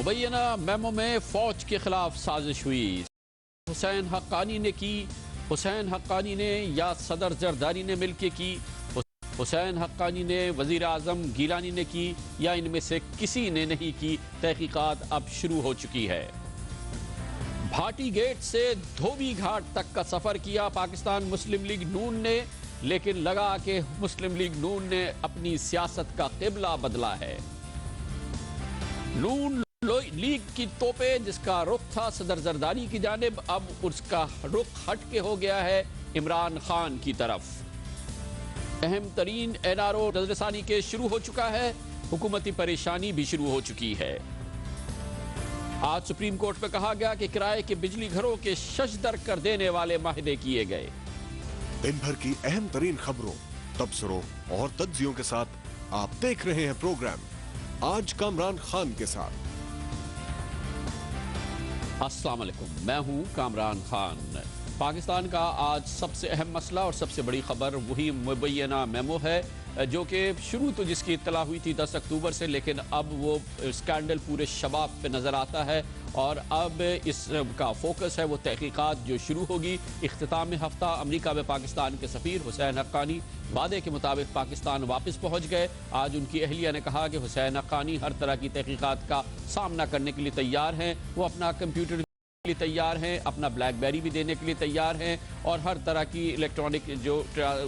मुबैना memo में फौज के खिलाफ साजिश हुई। हुसैन हक्कानी ने की, हुसैन हक्कानी ने या सदर जरदारी ने मिलकर की, हुसैन हक्कानी ने, वजीर आजम गिलानी ने की, या इनमें से किसी ने नहीं की। तहकीकात अब शुरू हो चुकी है। भाटी गेट से धोबी घाट तक का सफर किया पाकिस्तान मुस्लिम लीग नून ने, लेकिन लगा कि मुस्लिम लीग नून ने अपनी सियासत का किबला बदला है। नून लीग की तोपे जिसका रुख था सदर जरदारी की जानिब, अब उसका रुख हट के हो गया है इमरान खान की तरफ। अहम तरीन एनआरओ नजरसानी केस शुरू हो चुका है, हुकूमती परेशानी भी शुरू हो चुकी है। आज सुप्रीम कोर्ट में कहा गया कि किराए के बिजली घरों के शशदर कर देने वाले माहिदे किए गए। दिन भर की अहम तरीन खबरों, तबसरों और तज्जियों के साथ आप देख रहे हैं प्रोग्राम आज कामरान खान के साथ। अस्सलाम वालेकुम, मैं हूं कामरान खान। पाकिस्तान का आज सबसे अहम मसला और सबसे बड़ी खबर वही मुबैना मेमो है, जो कि शुरू तो जिसकी इत्तला हुई थी 10 अक्टूबर से, लेकिन अब वो स्कैंडल पूरे शबाब पे नज़र आता है और अब इसका फोकस है वो तहकीकात जो शुरू होगी। इख्तिताम हफ्ता अमेरिका में पाकिस्तान के सफ़ीर हुसैन हक्कानी वादे के मुताबिक पाकिस्तान वापस पहुँच गए। आज उनकी अहलिया ने कहा कि हुसैन हक्कानी हर तरह की तहकीकात का सामना करने के लिए तैयार हैं। वो अपना कंप्यूटर के लिए तैयार हैं, अपना ब्लैकबेरी भी देने के लिए तैयार हैं और हर तरह की इलेक्ट्रॉनिक जो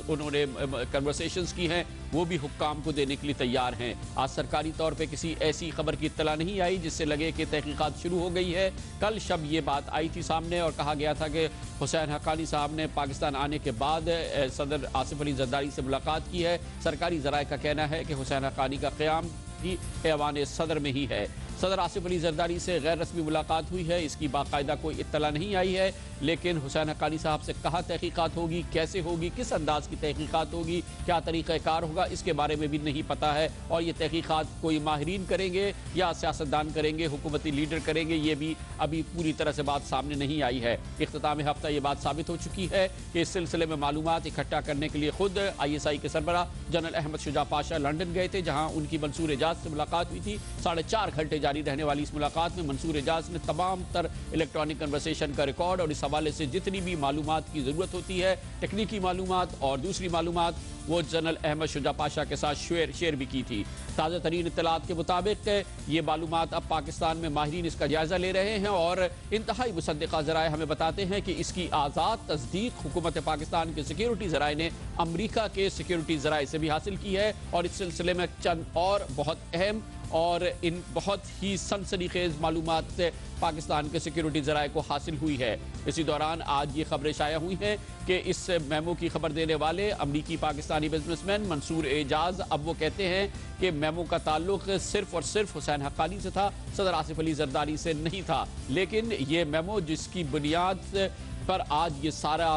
उन्होंने कन्वर्सेशंस की हैं वो भी हुक्काम को देने के लिए तैयार हैं। आज सरकारी तौर पे किसी ऐसी खबर की इत्तला नहीं आई जिससे लगे कि तहकीकात शुरू हो गई है। कल शब ये बात आई थी सामने और कहा गया था कि हुसैन हक्कानी साहब ने पाकिस्तान आने के बाद सदर आसिफ अली जरदारी से मुलाकात की है। सरकारी ज़राए का कहना है कि हुसैन हक्कानी का क़याम भी ऐवान सदर में ही है। सदर आसिफ अली जरदारी से गैर रस्मी मुलाकात हुई है, इसकी बाकायदा कोई इत्तला नहीं आई है, लेकिन हुसैन हक्कानी साहब से कहाँ तहकीकात होगी, कैसे होगी, किस अंदाज की तहकीकात होगी, क्या तरीक़ाकार होगा, इसके बारे में भी नहीं पता है। और ये तहकीकात कोई माहिरीन करेंगे या सियासतदान करेंगे, हुकूमती लीडर करेंगे, ये भी अभी पूरी तरह से बात सामने नहीं आई है। इख्तिताम हफ्ता ये बात साबित हो चुकी है कि इस सिलसिले में मालूमात इकट्ठा करने के लिए खुद ISI के सरबराह जनरल अहमद शुजा पाशा लंदन गए थे, जहाँ उनकी मंसूर एजाज से मुलाकात हुई थी। 4.5 घंटे जारी रहने वाली इस मुलाकात में मंसूर एजाज ने तमाम तर इलेक्ट्रॉनिक कन्वर्सेशन का रिकॉर्ड और इस हवाले से जितनी भी मालूमात की ज़रूरत होती है, तकनीकी मालूमात और दूसरी मालूमात, वो जनरल अहमद शुजा पाशा के साथ शेयर भी की थी। ताज़ा तरीन इत्तलात के मुताबिक ये मालूमात अब पाकिस्तान में माहिरीन इसका जायज़ा ले रहे हैं और इंतहाई मुसद्दिक़ा ज़राए हमें बताते हैं कि इसकी आज़ाद तस्दीक हुकूमत पाकिस्तान के सिक्योरिटी ज़राए ने अमरीका के सिक्योरिटी ज़राए से भी हासिल की है और इस सिलसिले में चंद और बहुत अहम और इन बहुत ही सनसनीखेज मालूमात पाकिस्तान के सिक्योरिटी ज़राए को हासिल हुई है। इसी दौरान आज ये खबरें शाया हुई हैं कि इस मेमो की खबर देने वाले अमरीकी पाकिस्तानी बिजनेसमैन मंसूर एजाज अब वो कहते हैं कि मेमो का ताल्लुक सिर्फ और सिर्फ हुसैन हक्कानी से था, सदर आसिफ अली जरदारी से नहीं था। लेकिन ये मेमो जिसकी बुनियाद पर आज ये सारा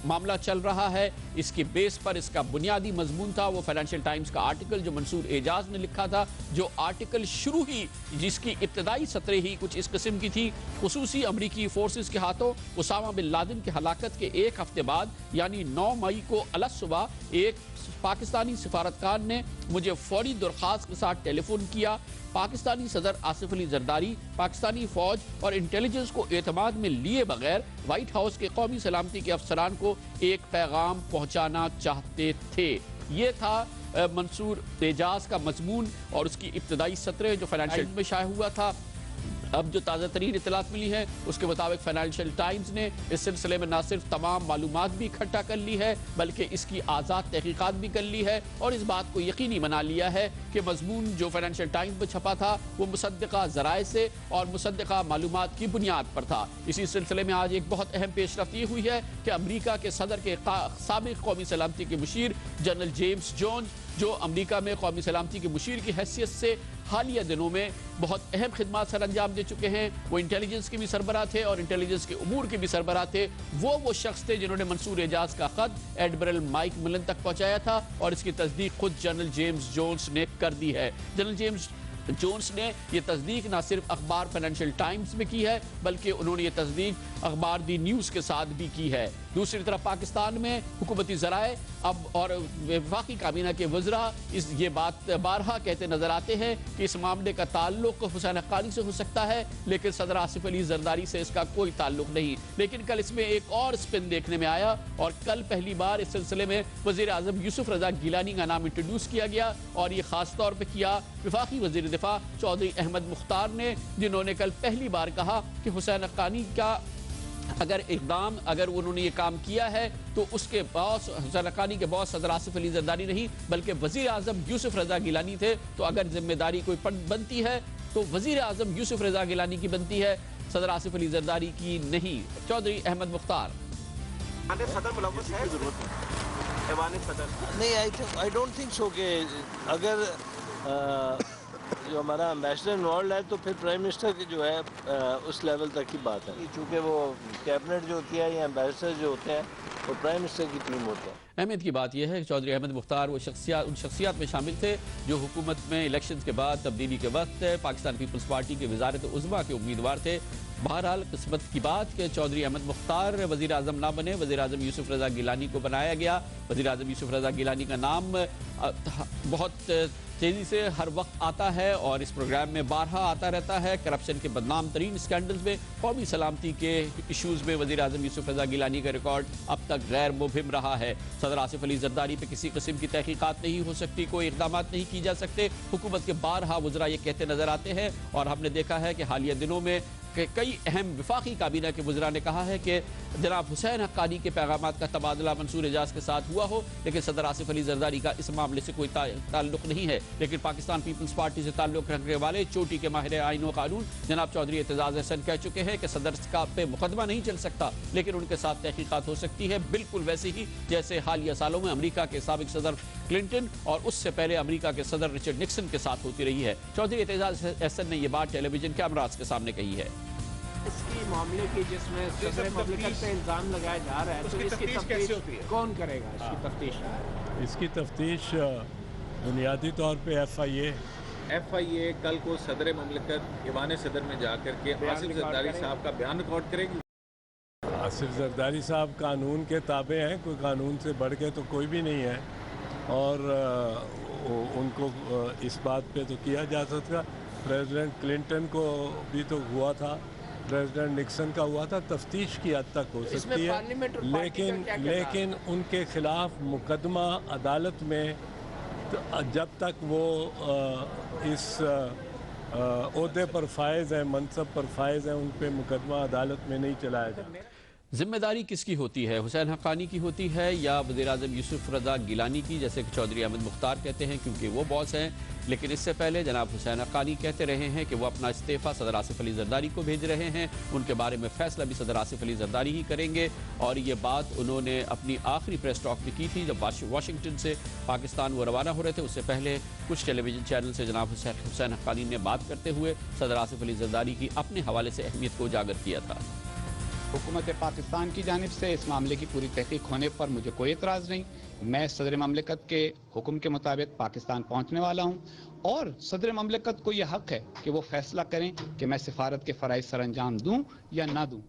मामला चल रहा है, इसके बेस पर इसका बुनियादी मजमून था वो फाइनेंशियल टाइम्स का आर्टिकल जो मंसूर एजाज ने लिखा था, जो आर्टिकल शुरू ही जिसकी इब्तदाई सतरें ही कुछ इस किस्म की थी। खुसूसी अमरीकी फोर्सेस के हाथों उसामा बिन लादेन की हलाकत के एक हफ्ते बाद यानी 9 मई को अलग सुबह एक पाकिस्तानी सिफारतकार ने मुझे फौरी दरख्वास्त के साथ टेलीफोन किया। पाकिस्तानी सदर आसिफ अली जरदारी पाकिस्तानी फौज और इंटेलिजेंस को एतमाद में लिए बगैर व्हाइट हाउस के कौमी सलामती के अफसरान को एक पैगाम पहुंचाना चाहते थे। ये था मंसूर एजाज का मजमून और उसकी इब्तदाई सतरें जो फाइनेंशियल में शाया हुआ था। अब जो ताज़ा तरीन इत्तलात मिली है उसके मुताबिक फाइनेंशियल टाइम्स ने इस सिलसिले में न सिर्फ तमाम मालूमात भी इकट्ठा कर ली है बल्कि इसकी आज़ाद तहकीकात भी कर ली है और इस बात को यकीनी बना लिया है कि मजमून जो फाइनेंशियल टाइम्स में छपा था वो मुसद्दिक़ा ज़राए से और मुसद्दिक़ा मालूमात की बुनियाद पर था। इसी सिलसिले में आज एक बहुत अहम पेशरफ्त ये हुई है कि अमरीका के सदर के साबिक़ कौमी सलामती के मुशीर जनरल जेम्स जोन्स, जो अमरीका में कौमी सलामती के मुशीर की हैसियत से हालिया दिनों में बहुत अहम खिदमात सर अंजाम दे चुके हैं, वो इंटेलिजेंस के भी सरबराह थे और इंटेलिजेंस के उमूर के भी सरबराह थे। वो शख्स थे जिन्होंने मंसूर एजाज का खत एडमिरल माइक मिलन तक पहुंचाया था और इसकी तस्दीक खुद जनरल जेम्स जोन्स ने कर दी है। जनरल जेम्स जोन्स ने यह तस्दीक न सिर्फ अखबार फाइनेंशियल टाइम्स में की है बल्कि उन्होंने ये तस्दीक अखबार दी न्यूज़ के साथ भी की है। दूसरी तरफ पाकिस्तान में हुकूमती ज़राए अब और वफाकी काबीना के वज़रा ये बात बारहा कहते नजर आते हैं कि इस मामले का ताल्लुक हुसैन हक्कानी से हो सकता है, लेकिन सदर आसिफ अली जरदारी से इसका कोई ताल्लुक नहीं। लेकिन कल इसमें एक और स्पिन देखने में आया और कल पहली बार इस सिलसिले में वज़ीर आज़म यूसुफ रज़ा गिलानी का नाम इंट्रोड्यूस किया गया और ये खास तौर पर किया वफाकी वज़ीर दिफा चौधरी अहमद मुख्तार ने, जिन्होंने कल पहली बार कहा कि हुसैन हक्कानी का अगर उन्होंने ये काम किया है तो उसके बॉस हुसैन हक्कानी के बॉस सदर आसिफ अली जरदारी नहीं बल्कि वज़ीर आज़म यूसुफ रज़ा गिलानी थे। तो अगर जिम्मेदारी कोई बनती है तो वज़ीर आज़म यूसुफ रज़ा गिलानी की बनती है, सदर आसिफ अली जरदारी की नहीं। चौधरी अहमद मुख्तार नहीं, आई डोंट थिंक सो कि अगर जो हमारा एम्बेसडर इन्वॉल्व है तो फिर प्राइम मिनिस्टर की जो है उस लेवल तक की बात है, चूँकि वो कैबिनेट जो होती है या एम्बेसडर जो होते हैं वो प्राइम मिनिस्टर की टीम होते हैं। अहमियत की बात यह है कि चौधरी अहमद मुख्तार वो उन शख्सियात में शामिल थे जो हुकूमत में इलेक्शन के बाद तब्दीली के वक्त पाकिस्तान पीपल्स पार्टी के वज़ारत उज़्मा के उम्मीदवार थे। बहरहाल किस्मत की बात कि चौधरी अहमद मुख्तार वज़ीर आज़म ना बने, वज़ीर आज़म यूसुफ रज़ा गिलानी को बनाया गया। वज़ीर आज़म यूसुफ रज़ा गिलानी का नाम बहुत तेज़ी से हर वक्त आता है और इस प्रोग्राम में बारहा आता रहता है। करप्शन के बदनाम तरीन स्कैंडल्स में, कौमी सलामती के इशूज़ में वज़ीर आज़म यूसुफ रज़ा गिलानी का रिकॉर्ड अब तक गैर मुबहिम रहा है। सदर आसिफ अली जरदारी पे किसी किस्म की तहकीकात नहीं हो सकती, कोई इक़दाम नहीं की जा सकते। हुकूमत के बारहा वज़रा ये कहते नज़र आते हैं और हमने देखा है कि हालिया दिनों में कई अहम वफाकी काबीना के वज़रा ने कहा है कि जनाब हुसैन हक्कानी के पैगामात का तबादला मंसूर एजाज के साथ हुआ हो, लेकिन सदर आसिफ अली जरदारी का इस मामले से कोई ताल्लुक नहीं है। लेकिन पाकिस्तान पीपल्स पार्टी से ताल्लुक रखने वाले चोटी के माहिर आईन व कानून जनाब चौधरी एतजाज़ अहसन कह चुके हैं कि सदर का पे मुकदमा नहीं चल सकता, लेकिन उनके साथ तहकीकात हो सकती है, बिल्कुल वैसे ही जैसे हालिया सालों में अमरीका के साबिक सदर क्लिंटन और उससे पहले अमरीका के सदर रिचर्ड निक्सन के साथ होती रही है। चौधरी एतजाज़ अहसन ने यह बात टेलीविजन कैमरास के सामने कही है। इसकी मामले की जिसमें सदर ममलिकत पे इल्ज़ाम लगाया जा रहा है तो इसकी तफ्तीश कौन करेगा? इसकी तफ्तीश बुनियादी तौर पे FIA कल को सदर ममलिकत ईवान सदर में जाकर के आसिफ जरदारी साहब का बयान रिकॉर्ड करेगी। आसिफ जरदारी साहब कानून के ताबे हैं, कोई कानून से बढ़ के तो कोई भी नहीं है और उनको इस बात पे तो किया जा सकता। प्रेसिडेंट क्लिंटन को भी तो हुआ था, प्रेसिडेंट निक्सन का हुआ था, तफ्तीश की हद तक हो सकती है, लेकिन उनके खिलाफ मुकदमा अदालत में तो जब तक वो इस ओहदे पर फायज है, मनसब पर फायज है, उन पे मुकदमा अदालत में नहीं चलाया जाता। जिम्मेदारी किसकी होती है, हुसैन हक्कानी की होती है या वज़ीर आज़म यूसुफ रज़ा गिलानी की, जैसे कि चौधरी अहमद मुख्तार कहते हैं क्योंकि वो बॉस हैं। लेकिन इससे पहले जनाब हुसैन हक्कानी कहते रहे हैं कि वो अपना इस्तीफ़ा सदर आसिफ अली जरदारी को भेज रहे हैं, उनके बारे में फ़ैसला भी सदर आसिफ अली जरदारी ही करेंगे। और ये बात उन्होंने अपनी आखिरी प्रेस टॉक में की थी जब वाशिंगटन से पाकिस्तान वो रवाना हो रहे थे। उससे पहले कुछ टेलीविज़न चैनल से जनाब हुसैन हक्कानी ने बात करते हुए सदर आसिफ अली जरदारी की अपने हवाले से अहमियत को उजागर किया था। हुकूमत पाकिस्तान की जानिब से इस मामले की पूरी तहकीक होने पर मुझे कोई एतराज़ नहीं। मैं सदर ममलिकत के हुक्म के मुताबिक पाकिस्तान पहुँचने वाला हूँ और सदर ममलिकत को यह हक है कि वो फैसला करें कि मैं सिफारत के फ़राइज़ सर अंजाम दूँ या ना दूँ।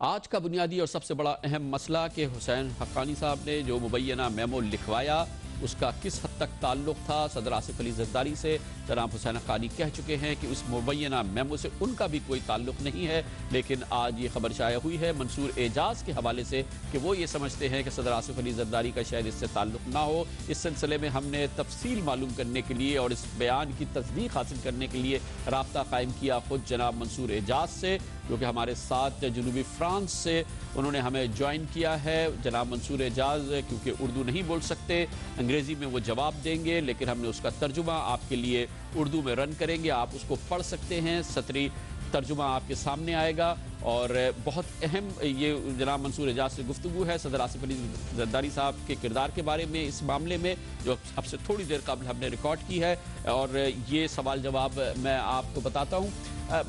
आज का बुनियादी और सबसे बड़ा अहम मसला कि हुसैन हक्कानी साहब ने जो मुबैना मेमो लिखवाया उसका किस हद तक ताल्लुक था सदर आसिफ अली जरदारी से। जनाब हुसैन हक्कानी कह चुके हैं कि उस मुबैना मेमो से उनका भी कोई ताल्लुक नहीं है, लेकिन आज ये खबर शाया हुई है मंसूर एजाज के हवाले से कि वो ये समझते हैं कि सदर आसिफ अली जरदारी का शायद इससे ताल्लुक ना हो। इस सिलसिले में हमने तफसील मालूम करने के लिए और इस बयान की तस्दीक हासिल करने के लिए राब्ता कायम किया खुद जनाब मंसूर एजाज से, जो कि हमारे साथ जनूबी फ्रांस से उन्होंने हमें ज्वाइन किया है। जनाब मंसूर एजाज क्योंकि उर्दू नहीं बोल सकते, अंग्रेज़ी में वो जवाब देंगे, लेकिन हमने उसका तर्जुमा आपके लिए उर्दू में रन करेंगे, आप उसको पढ़ सकते हैं। सतरी तर्जुमा आपके सामने आएगा और बहुत अहम ये जनाब मंसूर एजाज से गुफ्तगू है सदर आसिफ अली जरदारी साहब के किरदार के बारे में इस मामले में, जो अब से थोड़ी देर कबल हमने रिकॉर्ड की है। और ये सवाल जवाब मैं आपको बताता हूँ।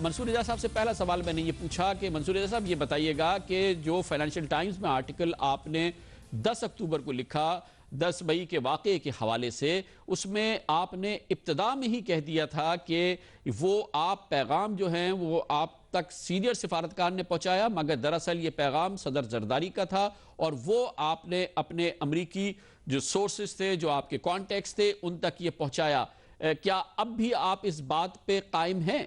मंसूर एजाज साहब से पहला सवाल मैंने ये पूछा कि मंसूर एजाज साहब ये बताइएगा कि जो फाइनेंशियल टाइम्स में आर्टिकल आपने 10 अक्टूबर को लिखा 10 मई के वाक़े के हवाले से, उसमें आपने इब्तिदा में ही कह दिया था कि वो आप पैगाम जो हैं वो आप तक सीनियर सिफारतकार ने पहुंचाया, मगर दरअसल ये पैगाम सदर जरदारी का था और वो आपने अपने अमरीकी जो सोर्सेस थे, जो आपके कॉन्टेक्ट्स थे, उन तक ये पहुंचाया। क्या अब भी आप इस बात पे कायम हैं?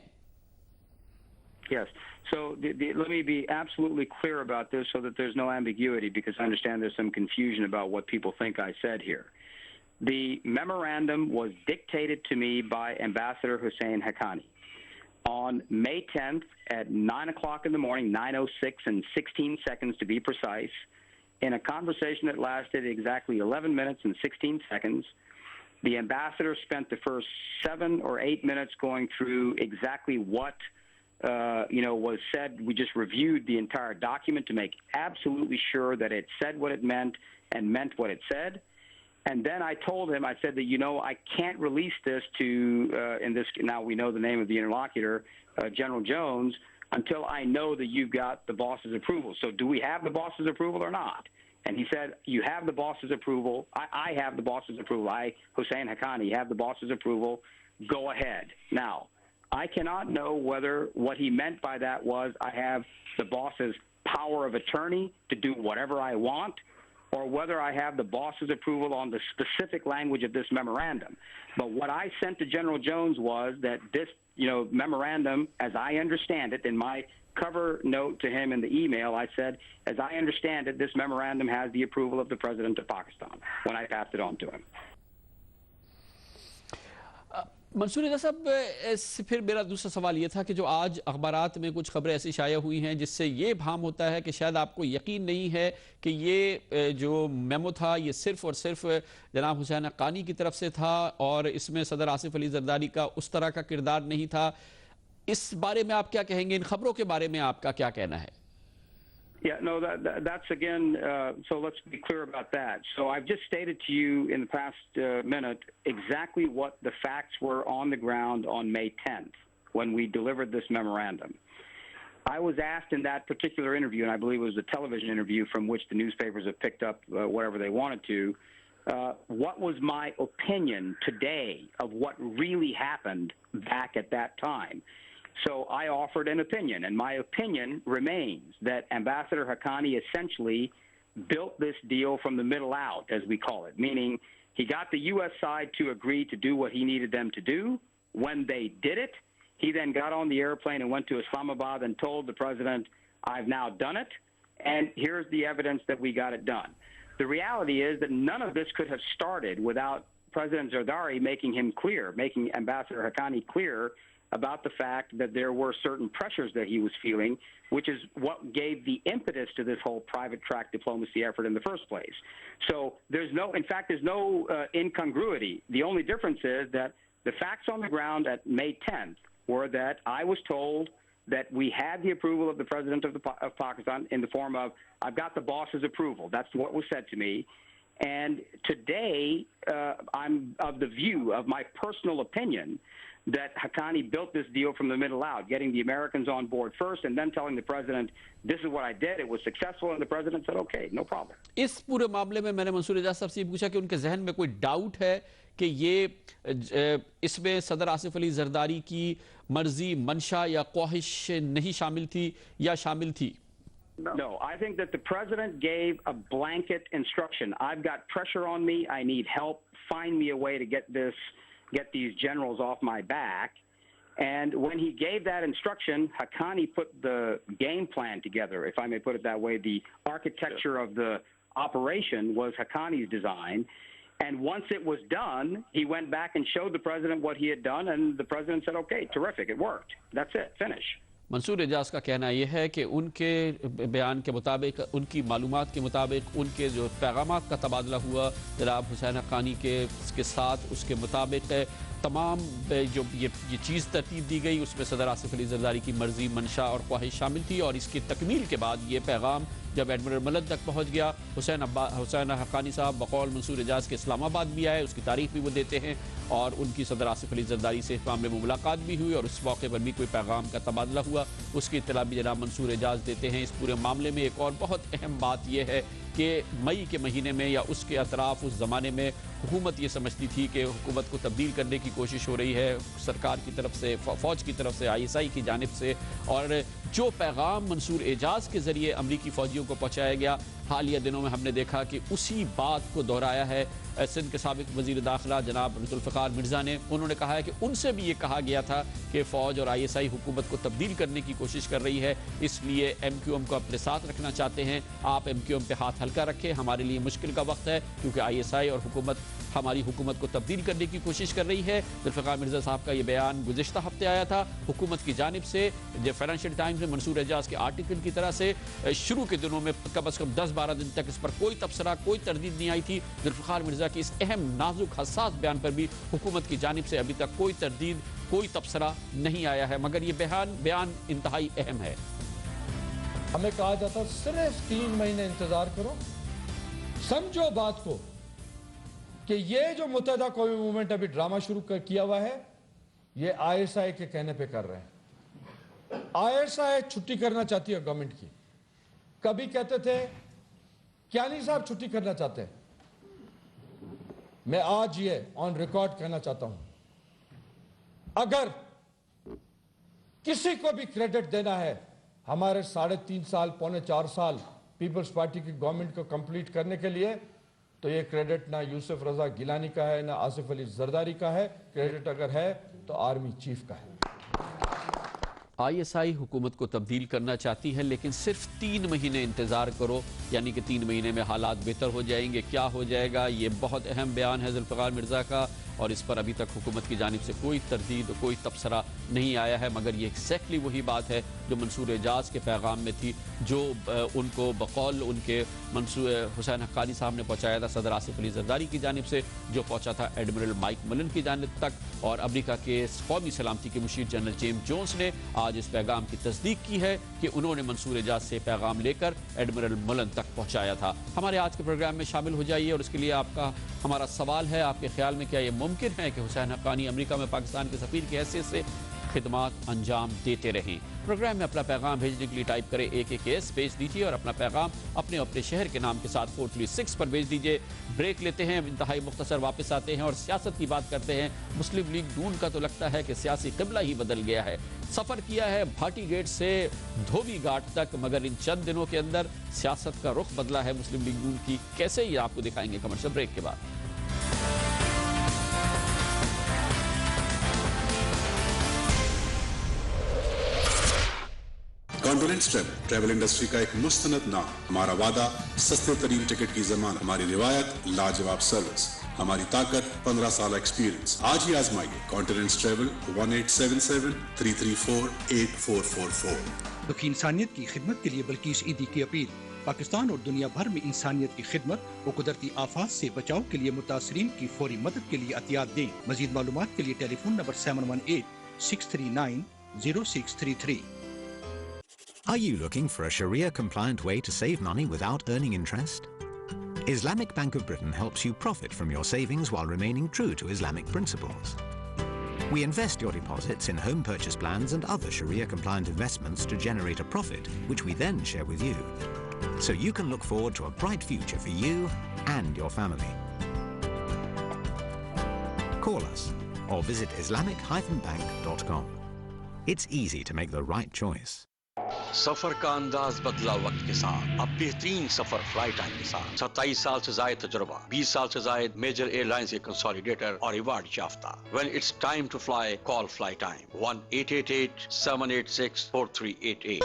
Yes. So let me be absolutely clear about this so that there's no ambiguity, because I understand there's some confusion about what people think I said here. The memorandum was dictated to me by Ambassador Hussein Haqqani on May 10th at 9 o'clock in the morning, 9:06 and 16 seconds to be precise, in a conversation that lasted exactly 11 minutes and 16 seconds. The ambassador spent the first 7 or 8 minutes going through exactly what was said. We just reviewed the entire document to make absolutely sure that it said what it meant and meant what it said. And then I told him, I said that, I can't release this to, now we know the name of the interlocutor, General Jones, until I know that you've got the boss's approval. So do we have the boss's approval or not? And he said, you have the boss's approval. I have the boss's approval. I, Hussein Haqqani, have the boss's approval. Go ahead. Now, I cannot know whether what he meant by that was I have the boss's power of attorney to do whatever I want, or whether I have the boss's approval on the specific language of this memorandum. But what I sent to General Jones was that this, memorandum, as I understand it, in my cover note to him in the email, I said, as I understand it, this memorandum has the approval of the President of Pakistan, when I passed it on to him. Mansoor रजा साहब, फिर मेरा दूसरा सवाल ये था कि जो आज अखबारात में कुछ खबरें ऐसी शाया हुई हैं जिससे ये भाम होता है कि शायद आपको यकीन नहीं है कि ये जो मेमो था ये सिर्फ और सिर्फ जनाब हुसैन हक्कानी की तरफ से था और इसमें सदर आसिफ अली जरदारी का उस तरह का किरदार नहीं था। इस बारे में आप क्या कहेंगे? इन खबरों के बारे में आपका क्या कहना है? Yeah, no, that's again, so let's be clear about that. So I've just stated to you in the past minute exactly what the facts were on the ground on May 10th when we delivered this memorandum. I was asked in that particular interview, and I believe it was a television interview from which the newspapers have picked up whatever they wanted to, what was my opinion today of what really happened back at that time. So I offered an opinion, and my opinion remains that Ambassador Haqqani essentially built this deal from the middle out, as we call it, meaning he got the U.S. side to agree to do what he needed them to do. When they did it, he then got on the airplane and went to Islamabad and told the president, I've now done it, and here's the evidence that we got it done. The reality is that none of this could have started without President Zardari making Ambassador Haqqani clear about the fact that there were certain pressures that he was feeling, which is what gave the impetus to this whole private track diplomacy effort in the first place. So there's no incongruity. The only difference is that the facts on the ground at May 10th were that I was told that we had the approval of the President of Pakistan in the form of, I've got the boss's approval. That's what was said to me. And today, I'm of the view of my personal opinion that Haqqani built this deal from the middle out, getting the Americans on board first and then telling the president, this is what I did, it was successful, and the president said, okay, no problem. इस पूरे मामले में मैंने मंसूर रजा साहब से पूछा कि उनके जहन में कोई डाउट है कि ये इसमें सदर आसिफ अली जरदारी की मर्जी, मंशा या ख्वाहिश नहीं शामिल थी या शामिल थी? No, I think that the president gave a blanket instruction. I've got pressure on me, I need help, find me a way to get these generals off my back. And when he gave that instruction, Haqqani put the game plan together, if I may put it that way. The architecture of the operation was Haqqani's design. And once it was done, he went back and showed the president what he had done, and the president said, okay, terrific, it worked. That's it, finish. Mansoor Ejaz का कहना यह है कि उनके बयान के मुताबिक, उनकी मालूमात के मुताबिक, उनके जो पैगामात का तबादला हुआ जनाब हुसैन हक्कानी के साथ, उसके मुताबिक तमाम जो ये चीज़ तरतीब दी गई उसमें सदर आसिफ अली जरदारी की मर्जी, मंशा और ख्वाहिश शामिल थी। और इसकी तकमील के बाद ये पैगाम जब एडमिरल मलक तक पहुँच गया, हुसैन हक्कानी साहब बकौल मंसूर एजाज के इस्लामाबाद भी आए, उसकी तारीख भी वो देते हैं और उनकी सदर आसिफ अली जरदारी से इस मामले में मुलाकात भी हुई और उस मौके पर भी कोई पैगाम का तबादला हुआ, उसकी इत्तला भी जनाब मंसूर एजाज देते हैं। इस पूरे मामले में एक और बहुत अहम बात यह है कि मई के महीने में या उसके अतराफ उस ज़माने में हुकूमत ये समझती थी कि हुकूमत को तब्दील करने की कोशिश हो रही है सरकार की तरफ से, फ़ौज की तरफ से, ISI की जानिब से, और जो पैगाम मंसूर एजाज के ज़रिए अमरीकी फ़ौजियों को पहुँचाया गया, हालिया दिनों में हमने देखा कि उसी बात को दोहराया है सिंध के साबिक़ वज़ीर दाखिला जनाब जुल्फ़िकार मिर्ज़ा ने। उन्होंने कहा है कि उनसे भी ये कहा गया था कि फ़ौज और ISI हुकूमत को तब्दील करने की कोशिश कर रही है, इसलिए MQM को अपने साथ रखना चाहते हैं। आप MQM पे हाथ हल्का रखें, हमारे लिए मुश्किल का वक्त है क्योंकि ISI और हुकूमत हमारी हुकूमत को तब्दील करने की कोशिश कर रही है। जुल्फ़िकार मिर्ज़ा साहब का ये बयान गुज़िश्ता हफ्ते आया था हुकूमत की जानिब से। जब फाइनेंशियल टाइम्स में मंसूर एजाज के आर्टिकल की तरह से शुरू के दिनों में कम अज़ कम 10-12 दिन तक इस पर कोई तबसरा, कोई तरदीद नहीं आई थी। जुल्फ़िकार मिर्ज़ा की इस अहम, नाजुक, हसास बयान पर भी हुकूमत की जानिब से अभी तक कोई तरदीद, कोई तबसरा नहीं आया है, मगर ये बयान इंतहाई अहम है। हमें कहा जाता सिर्फ 3 महीने इंतजार करो, समझो बात को कि ये जो मुत्तहदा कौमी मूवमेंट अभी ड्रामा शुरू किया हुआ है, ये ISI के कहने पे कर रहे हैं। ISI छुट्टी करना चाहती है गवर्नमेंट की। कभी कहते थे क्यानी साहब छुट्टी करना चाहते हैं, मैं आज ये ऑन रिकॉर्ड कहना चाहता हूं, अगर किसी को भी क्रेडिट देना है हमारे 3.5 साल, 3.25 साल पीपल्स पार्टी की गवर्नमेंट को कंप्लीट करने के लिए, तो ये क्रेडिट ना यूसुफ रजा गिलानी का है, ना आसिफ अली जरदारी का है। क्रेडिट अगर है तो आर्मी चीफ का है। ISI हुकूमत को तब्दील करना चाहती है, लेकिन सिर्फ 3 महीने इंतज़ार करो, यानी कि 3 महीने में हालात बेहतर हो जाएंगे। क्या हो जाएगा, ये बहुत अहम बयान है जुल्फ़िकार मिर्ज़ा का, और इस पर अभी तक हुकूमत की जानिब से कोई तरदीद, कोई तबसरा नहीं आया है। मगर ये एक्जैक्टली वही बात है जो मंसूर एजाज के पैगाम में थी, जो उनको बकौल उनके हुसैन हक्कानी साहब ने पहुँचाया था सदर आसिफ अली जरदारी की जानिब से, जो पहुँचा था एडमिरल माइक मलन की जानिब तक, और अमरीका के कौमी सलामती के मुशीर जनरल जेम्स जोन्स ने आज इस पैगाम की तस्दीक की है कि उन्होंने मंसूर एजाज से पैगाम लेकर एडमिरल मलन तक पहुँचाया था। हमारे आज के प्रोग्राम में शामिल हो जाइए, और इसके लिए आपका हमारा सवाल है, आपके ख्याल में क्या ये मुमकिन है कि हुसैन हक्कानी अमेरिका में पाकिस्तान के सफ़ीर की हैसियत से खिदमात अंजाम देते रहें? प्रोग्राम में अपना पैगाम भेजने के लिए टाइप करें AKKS, भेज दीजिए, और अपना पैगाम अपने शहर के नाम के साथ 436 पर भेज दीजिए। ब्रेक लेते हैं, इंतहाई मुख्तसर वापस आते हैं और सियासत की बात करते हैं। मुस्लिम लीग नून का तो लगता है कि सियासी क़िबला ही बदल गया है। सफ़र किया है भाटी गेट से धोबी घाट तक, मगर इन चंद दिनों के अंदर सियासत का रुख बदला है मुस्लिम लीग नून की। कैसे, ये आपको दिखाएंगे कमर्शियल ब्रेक के बाद। कॉन्फिडेंस ट्रैवल इंडस्ट्री का एक मुस्तनद नाम। हमारा वादा सस्ते तरीन टिकट की जमानत, हमारी रिवायत लाजवाब सर्विस, हमारी ताकत 15 साल एक्सपीरियंस। आज ही आजमाइए कॉन्फिडेंस ट्रैवल 1877-334-8444। दुखी इंसानियत की खिदमत के लिए बल्किस ईदी की अपील। पाकिस्तान और दुनिया भर में इंसानियत की खिदमत और कुदरती आफात से बचाव के लिए मुतासरीन की फौरी मदद के लिए एहतियात दें। मजीद मालूमात के लिए telephone number 718-639-0633। Are you looking for a Sharia-compliant way to save money without earning interest? Islamic Bank of Britain helps you profit from your savings while remaining true to Islamic principles. We invest your deposits in home purchase plans and other Sharia-compliant investments to generate a profit, which we then share with you. So you can look forward to a bright future for you and your family. Call us or visit islamic-bank.com. It's easy to make the right choice. सफर का अंदाज बदला वक्त के साथ। अब बेहतरीन सफर fly time के साथ। 27 साल से जायद तजुर्बा, 20 साल से जायद मेजर एयरलाइंस के कंसोलिडेटर और रिवार्ड याफ्ता। When it's time to fly, call Fly Time 1-888-786-4388।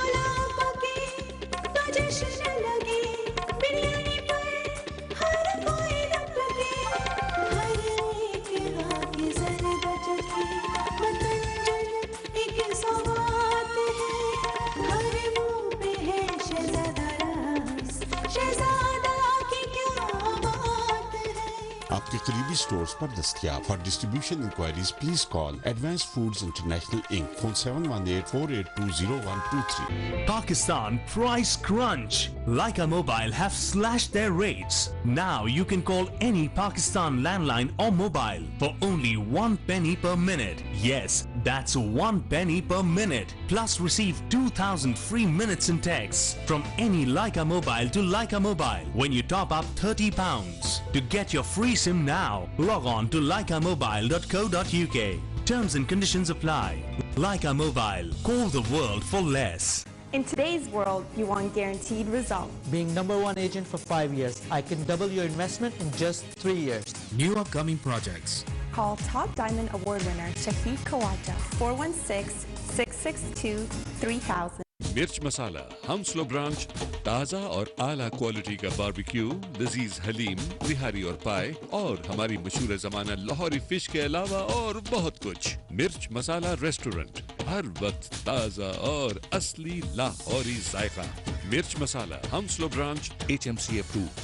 आपके करीबी स्टोर्स पर दस्तयाब। For distribution inquiries please call advance foods international Inc, phone 7118482023। Pakistan Price Crunch. Leica Mobile have slashed their rates. Now you can call any Pakistan landline or mobile for only 1 penny per minute. Yes, that's 1 penny per minute. Plus receive 2,000 free minutes and texts from any Leica Mobile to Leica Mobile when you top up £30. To get your free SIM now, log on to leicamobile.co.uk. Terms and conditions apply. Leica Mobile. Call the world for less. In today's world, you want guaranteed results. Being #1 agent for 5 years, I can double your investment in just 3 years. New upcoming projects. Call Top Diamond Award winner Shafiq Khawaja 416-662-3000. मिर्च मसाला हम्सलो branch, ताज़ा और आला quality का barbecue, लजीज हलीम, निहारी और पाए, और हमारी मशहूर ज़माना लाहौरी फिश के अलावा और बहुत कुछ। मिर्च मसाला रेस्टोरेंट, हर वक्त ताज़ा और असली लाहौरी जायका। मिर्च मसाला हम्सलो ब्रांच, HMC अप्रूव्ड।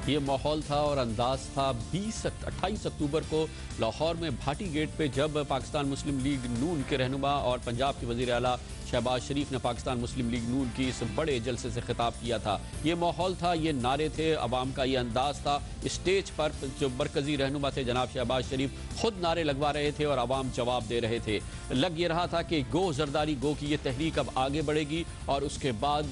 ये माहौल था और अंदाज था 28 अक्टूबर को लाहौर में भाटी गेट पे जब पाकिस्तान मुस्लिम लीग नून के रहनुमा और पंजाब के वज़ीर आला शहबाज शरीफ ने पाकिस्तान मुस्लिम लीग नून की इस बड़े जलसे से खिताब किया था। ये माहौल था, ये नारे थे, अवाम का ये अंदाज था। स्टेज पर जो मरकजी रहनुमा थे जनाब शहबाज शरीफ खुद नारे लगवा रहे थे और अवाम जवाब दे रहे थे। लग ये रहा था कि गो जरदारी गो की ये तहरीक अब आगे बढ़ेगी और उसके बाद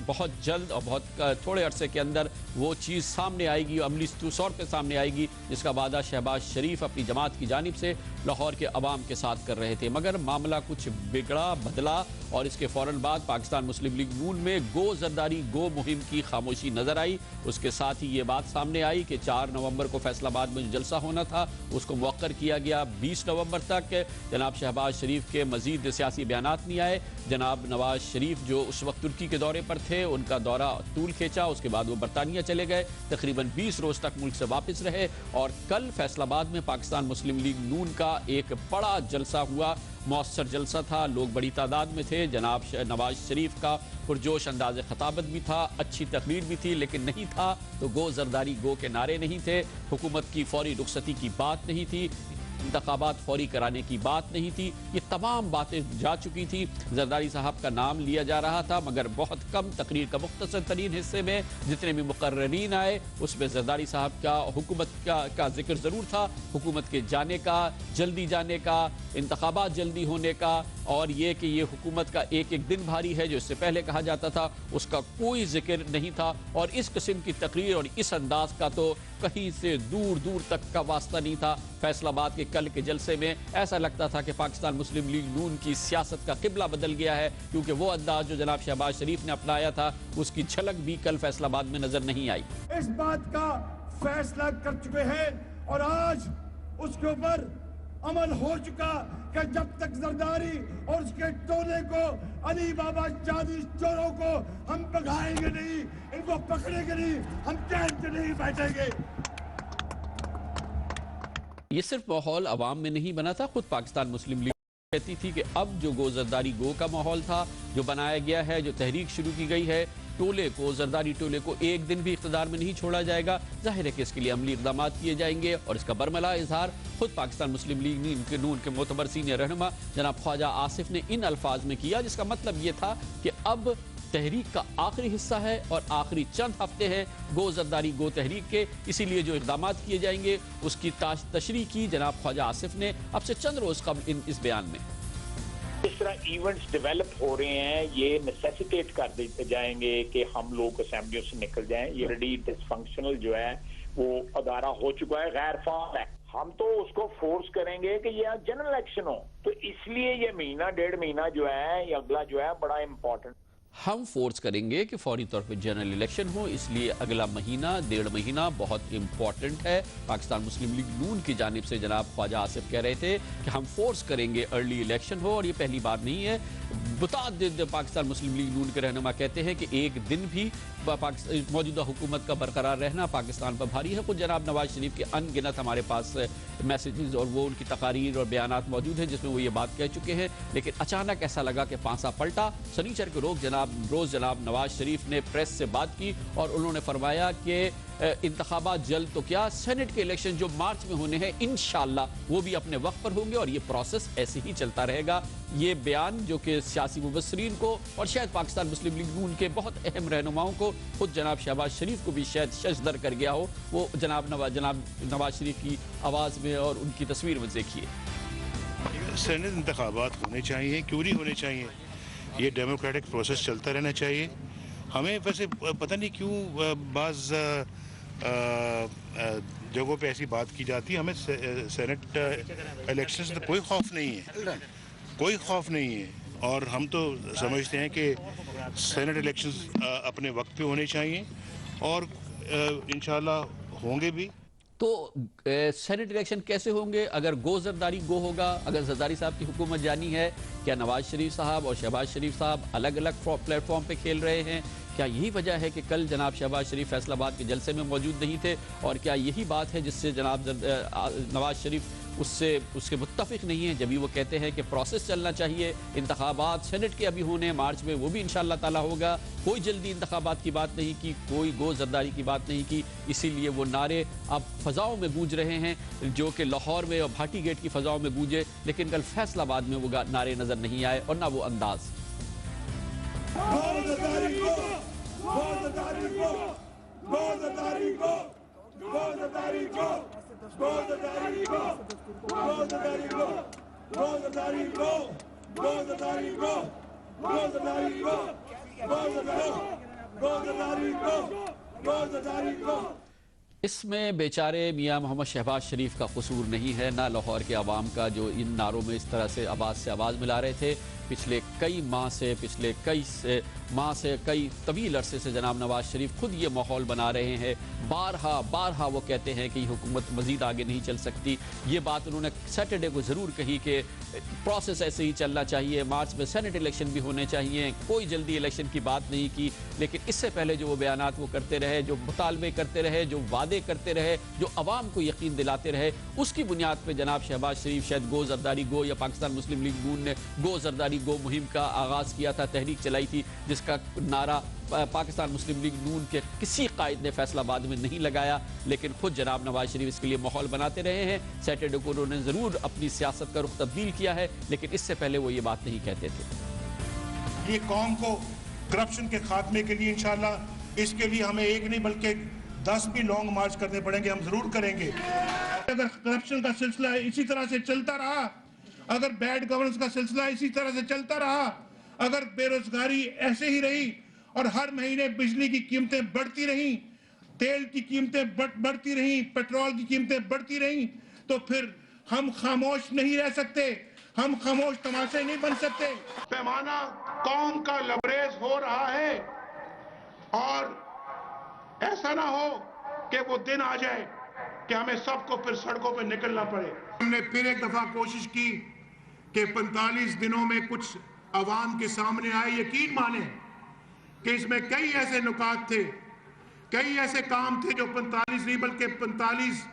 बहुत जल्द और बहुत थोड़े अरसे के अंदर वो चीज़ सामने आएगी, अमली तौर पे सामने आएगी, जिसका वादा शहबाज शरीफ अपनी जमात की जानिब से लाहौर के अवाम के साथ कर रहे थे। मगर मामला कुछ बिगड़ा, बदला और इसके फ़ौरन बाद पाकिस्तान मुस्लिम लीग नून में गो जरदारी गो मुहिम की खामोशी नजर आई। उसके साथ ही ये बात सामने आई कि 4 नवंबर को फैसलाबाद में जो जलसा होना था उसको मुअक्कर किया गया 20 नवंबर तक। जनाब शहबाज शरीफ के मजीद सियासी बयानात नहीं आए। जनाब नवाज शरीफ जो उस वक्त तुर्की के दौरे पर थे, उनका दौरा तूल खींचा, उसके बाद वो बरतानिया चले गए, तकरीबन 20 रोज तक मुल्क से वापस रहे और कल फैसलाबाद में पाकिस्तान मुस्लिम लीग नून का एक बड़ा जलसा हुआ। मौसर जलसा था, लोग बड़ी तादाद में थे। जनाब नवाज शरीफ का पुरजोश अंदाज खताबत भी था, अच्छी तकरीर भी थी, लेकिन नहीं था तो गो जरदारी गो के नारे नहीं थे, हुकूमत की फौरी रुखसती की बात नहीं थी, इंतखाबात फौरी कराने की बात नहीं थी। ये तमाम बातें जा चुकी थी। जरदारी साहब का नाम लिया जा रहा था मगर बहुत कम, तकरीर का मुख्तसर तरीन हिस्से में जितने भी मुकर्ररीन आए उसमें जरदारी साहब का हुकूमत का जिक्र ज़रूर था, हुकूमत के जाने का, जल्दी जाने का, इंतखाबात जल्दी होने का, और ये कि ये हुकूमत का एक एक दिन भारी है जो इससे पहले कहा जाता था, उसका कोई जिक्र नहीं था। और इस किस्म की तकरीर और इस अंदाज का तो कहीं से दूर दूर तक का वास्ता नहीं था। फैसलाबाद के कल के जलसे में ऐसा लगता था कि पाकिस्तान मुस्लिम लीग नून की सियासत का किबला बदल गया है, क्योंकि वो अंदाज जो जनाब शहबाज शरीफ ने अपनाया था उसकी झलक भी कल फैसलाबाद में नजर नहीं आई। इस बात का फैसला कर चुके हैं और आज उसके ऊपर अमल हो चुका कि जब तक जरदारी और उसके टोले को, अली बाबा जादी चोरों को हम भगाएंगे नहीं, इनको पकड़ेंगे नहीं, हम चैन से नहीं बैठेंगे। ये सिर्फ माहौल अवाम में नहीं बना था, खुद पाकिस्तान मुस्लिम लीग कहती थी कि अब जो गो जरदारी गो का माहौल था, जो बनाया गया है, जो तहरीक शुरू की गई है, टोले को, जरदारी टोले को एक दिन भी इख्तिदार में नहीं छोड़ा जाएगा। जाहिर है कि इसके लिए अमली इक़दाम किए जाएंगे और इसका बरमला इजहार खुद पाकिस्तान मुस्लिम लीग नून के मोतबर सीनियर रहनुमा जनाब ख्वाजा आसिफ ने इन अल्फाज में किया, जिसका मतलब ये था कि अब तहरीक का आखिरी हिस्सा है और आखिरी चंद हफ्ते हैं गो जरदारी गो तहरीक के, इसीलिए जो इक़दाम किए जाएंगे उसकी तशरीह की जनाब ख्वाजा आसिफ ने अब से चंद रोज़ कबल इस बयान में। इस तरह इवेंट्स डेवलप हो रहे हैं, ये नेसेसिटेट कर देते जाएंगे कि हम लोग असेंबलियों से निकल जाएं। ये ऑलरेडी डिसफंक्शनल जो है वो अदारा हो चुका है, गैर फाल है। हम तो उसको फोर्स करेंगे कि ये जनरल इलेक्शन हो, तो इसलिए ये महीना 1.5 महीना जो है, ये अगला जो है बड़ा इंपॉर्टेंट। हम फोर्स करेंगे कि फौरी तौर पर जनरल इलेक्शन हो, इसलिए अगला महीना 1.5 महीना बहुत इंपॉर्टेंट है। पाकिस्तान मुस्लिम लीग नून की जानिब से जनाब ख्वाजा आसिफ कह रहे थे कि हम फोर्स करेंगे अर्ली इलेक्शन हो, और ये पहली बात नहीं है। मुतादिद पाकिस्तान मुस्लिम लीग नून के रहनुमा कहते हैं कि एक दिन भी मौजूदा हुकूमत का बरकरार रहना पाकिस्तान पर भारी है। कुछ जनाब नवाज शरीफ के अनगिनत हमारे पास मैसेजेस और वो उनकी तकारीर और बयानात मौजूद हैं जिसमें वो ये बात कह चुके हैं, लेकिन अचानक ऐसा लगा कि पांसा पलटा। शनिचर के रोज़ जनाब नवाज शरीफ ने प्रेस से बात की और उन्होंने फरमाया कि इंतखाबात जल्द तो क्या, सेनेट के इलेक्शन जो मार्च में होने हैं इंशाअल्लाह वो भी अपने वक्त पर होंगे और ये प्रोसेस ऐसे ही चलता रहेगा। ये बयान जो कि सियासी मुबस्सरीन को और शायद पाकिस्तान मुस्लिम लीग नून के बहुत अहम रहनुमाओं को, खुद जनाब शहबाज शरीफ को भी शायद शशदर कर गया हो, वो जनाब नवाज शरीफ की आवाज़ में और उनकी तस्वीर में देखिए। सेनेट इंतखाबात होने चाहिए, क्यों नहीं होने चाहिए, ये डेमोक्रेटिक प्रोसेस चलता रहना चाहिए। हमें वैसे पता नहीं क्यों बाज़ जगहों पे ऐसी बात की जाती है। हमें सेनेट इलेक्शंस से कोई खौफ नहीं है, कोई खौफ नहीं है, और हम तो समझते हैं कि सेनेट इलेक्शंस अपने वक्त पे होने चाहिए और इंशाल्लाह होंगे भी। तो सेनेट इलेक्शन कैसे होंगे अगर गो जरदारी गो होगा, अगर जरदारी साहब की हुकूमत जानी है? क्या नवाज शरीफ साहब और शहबाज शरीफ साहब अलग अलग प्लेटफॉर्म पे खेल रहे हैं? क्या यही वजह है कि कल जनाब शहबाज शरीफ फैसलाबाद के जलसे में मौजूद नहीं थे, और क्या यही बात है जिससे जनाब नवाज शरीफ उसके मुत्तफिक नहीं है, जब भी वो कहते हैं कि प्रोसेस चलना चाहिए, इंतखाबात सेनेट के अभी होने मार्च में, वो भी इंशाअल्लाह ताला होगा, कोई जल्दी इंतखाबात की बात नहीं की, कोई गो जरदारी की बात नहीं की, इसीलिए वो नारे अब फ़ज़ाओं में गूंज रहे हैं जो कि लाहौर में और भाटी गेट की फ़ज़ाओं में गूंजे, लेकिन कल फैसलाबाद में वो नारे नज़र नहीं आए और ना वो अंदाज़। इसमें बेचारे मियां मोहम्मद शहबाज शरीफ का कसूर नहीं है, ना लाहौर के अवाम का, जो इन नारों में इस तरह से आवाज़ मिला रहे थे। पिछले कई माह से कई तवील अरसे से जनाब नवाज शरीफ खुद ये माहौल बना रहे हैं। बारहा वो कहते हैं कि हुकूमत मज़ीद आगे नहीं चल सकती। ये बात उन्होंने सैटरडे को ज़रूर कही कि प्रोसेस ऐसे ही चलना चाहिए, मार्च में सेनेट इलेक्शन भी होने चाहिए, कोई जल्दी इलेक्शन की बात नहीं की। लेकिन इससे पहले जो वो बयानात वो करते रहे, जो मुतालबे करते रहे, जो वादे करते रहे, जो अवाम को यकीन दिलाते रहे, उसकी बुनियाद पर जनाब शहबाज शरीफ शायद गो जरदारी गो या पाकिस्तान मुस्लिम लीग नून ने गो जरदारी गो मुहिम का आगाज़ किया था, तहरीक चलाई थी, जिसका नारा पाकिस्तान मुस्लिम लीग नून के किसी कायद ने फैसलाबाद में नहीं लगाया, लेकिन खुद जनाब नवाज शरीफ इसके लिए माहौल बनाते रहे हैं। सैटरडे को उन्होंने ज़रूर अपनी सियासत का रुख तब्दील किया है, लेकिन इससे पहले वो ये बात नहीं कहते थे। ये कौम को करप्शन के खात्मे के लिए इंशाल्लाह, इसके लिए हमें एक नहीं बल्कि 10 भी लॉन्ग मार्च करने पड़ेंगे, हम जरूर करेंगे। अगर करप्शन का सिलसिला इसी तरह से चलता रहा, अगर बैड गवर्नेंस का सिलसिला इसी तरह से चलता रहा, अगर बेरोजगारी ऐसे ही रही और हर महीने बिजली की कीमतें बढ़ती रहीं, तेल की कीमतें बढ़ती रहीं, पेट्रोल की कीमतें बढ़ती रहीं, तो फिर हम खामोश नहीं रह सकते, हम खामोश तमाशे नहीं बन सकते। पैमाना कौम का लबरेज हो रहा है और ऐसा ना हो कि वो दिन आ जाए कि हमें सबको फिर सड़कों पे निकलना पड़े। हमने फिर एक दफा कोशिश की कि 45 दिनों में कुछ अवाम के सामने आए। यकीन माने कि इसमें कई ऐसे नुकात थे, कई ऐसे काम थे जो 45 नहीं बल्कि 45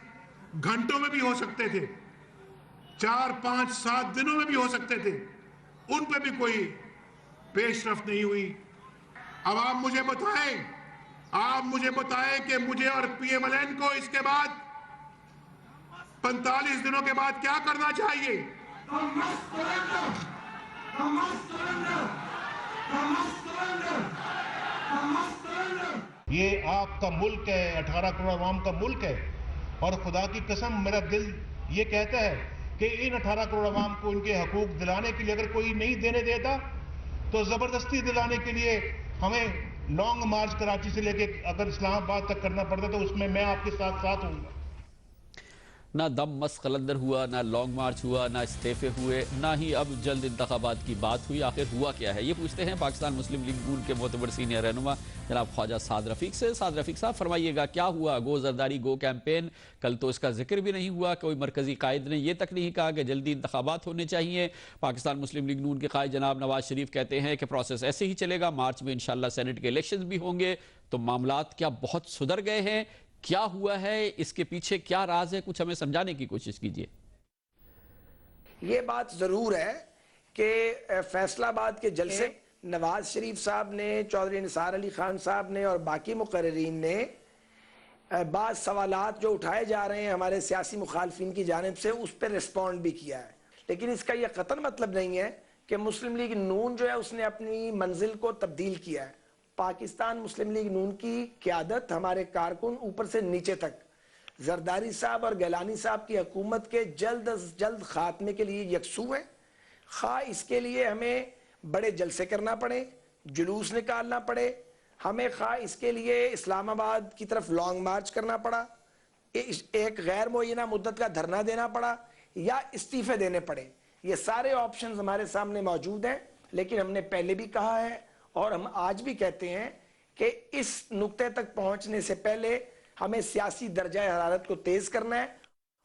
घंटों में भी हो सकते थे, 4, 5, 7 दिनों में भी हो सकते थे, उन पे भी कोई पेशरफ्त नहीं हुई। अब आप मुझे बताएं कि मुझे और PMLN को इसके बाद 45 दिनों के बाद क्या करना चाहिए? ये आपका मुल्क है, 18 करोड़ आवाम का मुल्क है, और खुदा की कसम मेरा दिल ये कहता है कि इन 18 करोड़ आवाम को उनके हकूक दिलाने के लिए अगर कोई नहीं देने देता तो जबरदस्ती दिलाने के लिए हमें लॉन्ग मार्च कराची से लेके अगर इस्लामाबाद तक करना पड़ता तो उसमें मैं आपके साथ होऊंगा। ना दम मस्त कलंदर हुआ, ना लॉन्ग मार्च हुआ, ना इस्तीफे हुए, ना ही अब जल्द इंतखाबात की बात हुई। आखिर हुआ क्या है, ये पूछते हैं पाकिस्तान मुस्लिम लीग नून के मोतबर सीनियर रहनुमा जनाब ख्वाजा साद रफीक से। साद रफीक साहब फरमाइएगा, क्या हुआ गो जरदारी गो कैंपेन? कल तो इसका जिक्र भी नहीं हुआ, कोई मरकजी कायद ने यह तक नहीं कहा कि जल्दी इंतखाबात होने चाहिए। पाकिस्तान मुस्लिम लीग नून के कायद जनाब नवाज शरीफ कहते हैं कि प्रोसेस ऐसे ही चलेगा, मार्च में इंशाल्लाह सेनेट के इलेक्शन भी होंगे। तो मामलात क्या बहुत सुधर गए हैं? क्या हुआ है, इसके पीछे क्या राज है, कुछ हमें समझाने की कोशिश कीजिए। ये बात जरूर है कि फैसलाबाद के जलसे नवाज शरीफ साहब ने, चौधरी निसार अली खान साहब ने और बाकी मुकर्रीन ने बात सवालात जो उठाए जा रहे हैं हमारे सियासी मुखालफिन की जानिब से उस पर रिस्पॉन्ड भी किया है। लेकिन इसका यह कतन मतलब नहीं है कि मुस्लिम लीग नून जो है उसने अपनी मंजिल को तब्दील किया है। पाकिस्तान मुस्लिम लीग नून की क़यादत, हमारे कारकुन ऊपर से नीचे तक जरदारी साहब और गैलानी साहब की हुकूमत के जल्द अज जल्द खात्मे के लिए यकसू है। खा इसके लिए हमें बड़े जलसे करना पड़े, जुलूस निकालना पड़े, हमें खा इसके लिए इस्लामाबाद की तरफ लॉन्ग मार्च करना पड़ा, एक गैर मुअय्यना मुद्दत का धरना देना पड़ा या इस्तीफे देने पड़े। ये सारे ऑप्शंस हमारे सामने मौजूद हैं। लेकिन हमने पहले भी कहा है और हम आज भी कहते हैं कि इस नुक्ते तक पहुंचने से पहले हमें सियासी दर्जा हरारत को तेज करना है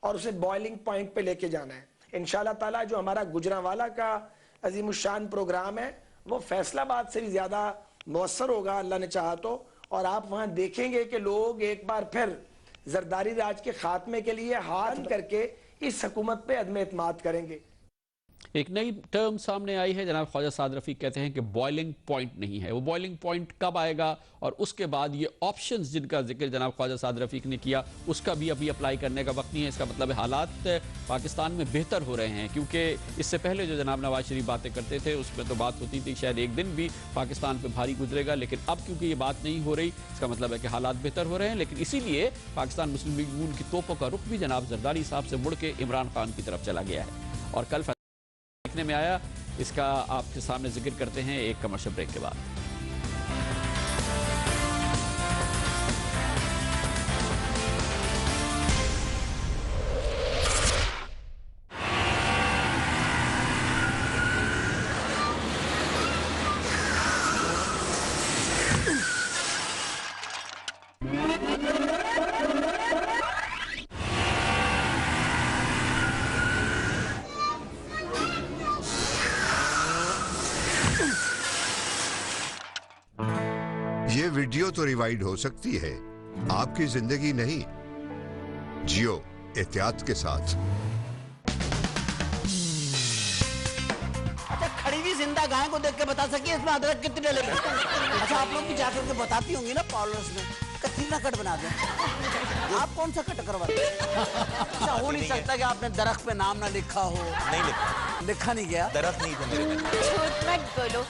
और उसे बॉइलिंग पॉइंट पे लेके जाना है। इंशाल्लाह ताला जो हमारा गुजरांवाला का अजीमुशान प्रोग्राम है वो फैसलाबाद से भी ज्यादा मौसर होगा अल्लाह ने चाहा तो। और आप वहां देखेंगे कि लोग एक बार फिर जरदारी राज के खात्मे के लिए हाथ करके इस हुकूमत पे अदम एतमाद करेंगे। एक नई टर्म सामने आई है, जनाब ख्वाजा साद रफीक कहते हैं कि बॉइलिंग पॉइंट नहीं है। वो बॉइलिंग पॉइंट कब आएगा और उसके बाद ये ऑप्शंस जिनका जिक्र जनाब ख्वाजा साद रफीक ने किया उसका भी अभी अप्लाई करने का वक्त नहीं है। इसका मतलब है हालात पाकिस्तान में बेहतर हो रहे हैं, क्योंकि इससे पहले जो जनाब नवाज शरीफ बातें करते थे उसमें तो बात होती थी शायद एक दिन भी पाकिस्तान पर भारी गुजरेगा, लेकिन अब क्योंकि ये बात नहीं हो रही इसका मतलब है कि हालात बेहतर हो रहे हैं। लेकिन इसीलिए पाकिस्तान मुस्लिम लीग नून की तोपों का रुख भी जनाब जरदारी साहब से मुड़ के इमरान खान की तरफ चला गया है और कल देखने में आया। इसका आपके सामने जिक्र करते हैं एक कमर्शियल ब्रेक के बाद। ये वीडियो तो रिवाइंड हो सकती है, आपकी जिंदगी नहीं। जियो एहतियात के साथ। अच्छा, खड़ी हुई जिंदा गाय को देख के बता सकिए इसमें अदरक कितनी डलेगी? अच्छा, आप लोग भी जाकर के बताती होंगी ना पार्लर्स में, कतरीना कट बना दे। आप कौन सा कट करवाते? अच्छा, हो नहीं सकता कि आपने दरख्त पे नाम ना लिखा हो? नहीं लिखा। लिखा नहीं गया? दरख्त नहीं था मेरे पे। झूठ मत बोलो,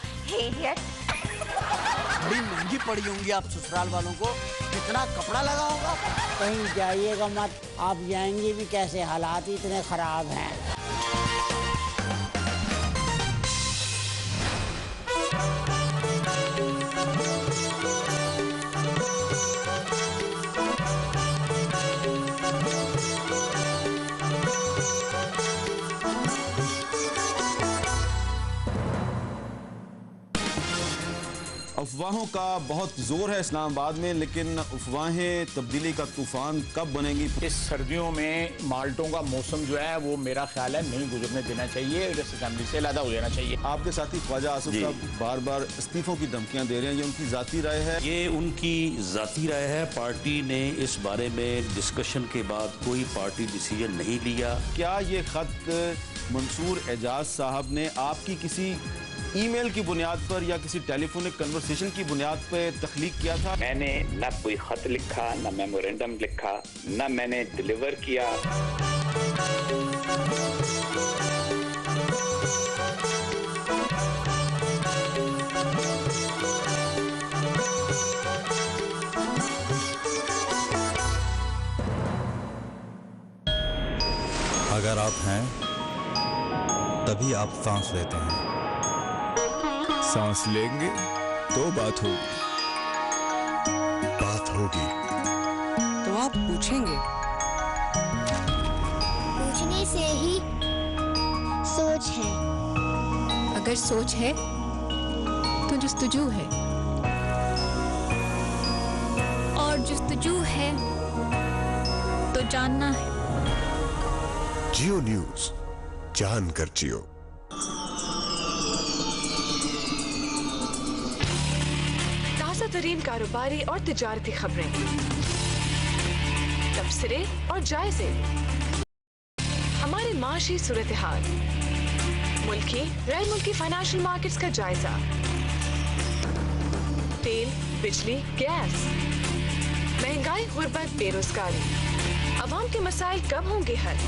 बड़ी महंगी पड़ी होंगी आप ससुराल वालों को, कितना कपड़ा लगा होगा। कहीं जाइएगा मत, आप जाएंगे भी कैसे, हालात ही इतने खराब हैं। अफवाहों का बहुत जोर है इस्लामाबाद में, लेकिन अफवाहें तब्दीली का तूफान कब बनेगी? इस सर्दियों में माल्टों का मौसम जो है वो मेरा ख्याल है नहीं गुजरने देना चाहिए, इस असेंबली से अलग हो जाना चाहिए। आपके साथी ख्वाजा आसिफ साहब बार बार इस्तीफों की धमकियां दे रहे हैं, ये उनकी जाती राय है? ये उनकी जाती राय है। पार्टी ने इस बारे में डिस्कशन के बाद कोई पार्टी डिसीजन नहीं लिया। क्या ये खत मंसूर एजाज साहब ने आपकी किसी ईमेल की बुनियाद पर या किसी टेलीफोनिक कन्वर्सेशन की बुनियाद पर तख्लीक किया था? मैंने न कोई खत लिखा, न मेमोरेंडम लिखा, न मैंने डिलीवर किया। अगर आप हैं तभी आप सांस लेते हैं। सांस लेंगे तो बात होगी। बात होगी तो आप पूछेंगे। पूछने से ही सोच है। अगर सोच है तो जुस्तजू है, और जुस्तजू है तो जानना है। जियो न्यूज, जान कर जियो। ताज़ा तरीन कारोबारी और तिजारती खबरें, तबसरे और जायजे, हमारे माशी सूरत हाल, मुल्की गैर मुल्की फाइनेंशियल मार्केट्स का जायजा, तेल, बिजली, गैस, महंगाई, गुर्बत, बेरोजगारी, अवाम के मसाइल कब होंगे हल,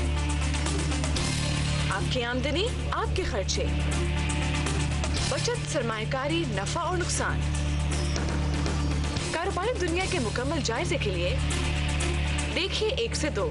आपकी आमदनी, आपके खर्चे, बचत, सरमायाकारी, नफा और नुकसान, कारोबारी दुनिया के मुकम्मल जायजे के लिए देखिए 1 से 2।